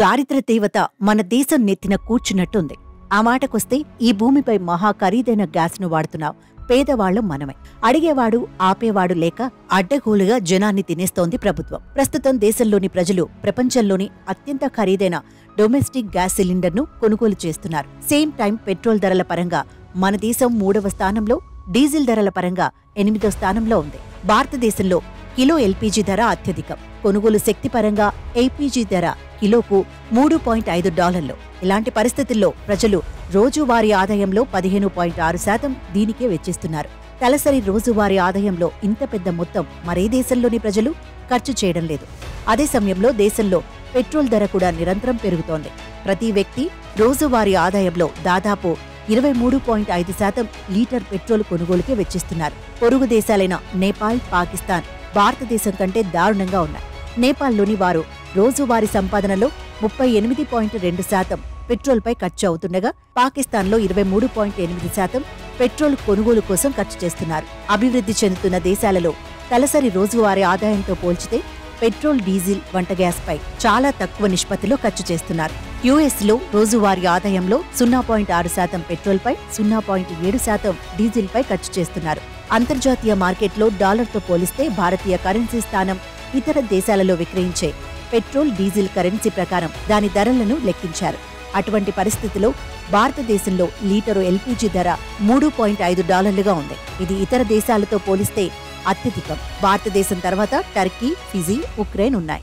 దారిద్ర దేవత మన దేశం నెత్తిన కూర్చున్నట్టుంది. ఆ మాటకొస్తే ఈ భూమిపై మహా ఖరీదైన గ్యాస్ను వాడుతున్నాం పేదవాళ్లం మనమే. అడిగేవాడు ఆపేవాడు లేక అడ్డగోలుగా జనాన్ని తినేస్తోంది ప్రభుత్వం. ప్రస్తుతం దేశంలోని ప్రజలు ప్రపంచంలోని అత్యంత ఖరీదైన డొమెస్టిక్ గ్యాస్ సిలిండర్ను కొనుగోలు చేస్తున్నారు. సేమ్ టైం పెట్రోల్ ధరల పరంగా మన దేశం 3వ స్థానంలో, డీజిల్ ధరల పరంగా 8వ స్థానంలో ఉంది. భారతదేశంలో కిలో ఎల్పీజీ ధర అత్యధికం. కొనుగోలు శక్తి పరంగా ఎల్పీజీ ధర కిలోకు $3.5. ఇలాంటి పరిస్థితుల్లో ప్రజలు రోజువారీ ఆదాయంలో 15.6% దీనికే వెచ్చిస్తున్నారు. తలసరి రోజువారీ ఆదాయంలో ఇంత పెద్ద మొత్తం మరే దేశంలోని ప్రజలు ఖర్చు చేయడం లేదు. అదే సమయంలో దేశంలో పెట్రోల్ ధర కూడా నిరంతరం పెరుగుతోంది. ప్రతి వ్యక్తి రోజువారీ ఆదాయంలో దాదాపు 23.5% లీటర్ పెట్రోల్ కొనుగోలుకే వెచ్చిస్తున్నారు. పొరుగు దేశాలైన నేపాల్, పాకిస్తాన్ భారతదేశం కంటే దారుణంగా ఉన్నాయి. నేపాల్లోని వారు రోజువారీ సంపాదనలో 38.2% పెట్రోల్పై ఖర్చు అవుతుండగా, పాకిస్తాన్లో 23.8% పెట్రోల్ కొనుగోలు కోసం ఖర్చు చేస్తున్నారు. అభివృద్ధి చెందుతున్న దేశాలలో తలసరి రోజువారీ ఆదాయంతో పోల్చితే పెట్రోల్, డీజిల్, వంట గ్యాస్పై చాలా తక్కువ నిష్పత్తిలో ఖర్చు చేస్తున్నారు. యుఎస్లో రోజువారీ ఆదాయంలో 0.6% పెట్రోల్పై, 0.7% డీజిల్పై ఖర్చు చేస్తున్నారు. అంతర్జాతీయ మార్కెట్లో డాలర్తో పోలిస్తే భారతీయ కరెన్సీ స్థానం ఇతర దేశాలలో విక్రయించే పెట్రోల్, డీజిల్ కరెన్సీ ప్రకారం దాని ధరలను లెక్కించారు. అటువంటి పరిస్థితిలో భారతదేశంలో లీటరు ఎల్పీజీ ధర $3.5 ఉంది. ఇది ఇతర దేశాలతో పోలిస్తే అత్యధికం. భారతదేశం తర్వాత టర్కీ, ఫిజీ, ఉక్రెయిన్ ఉన్నాయి.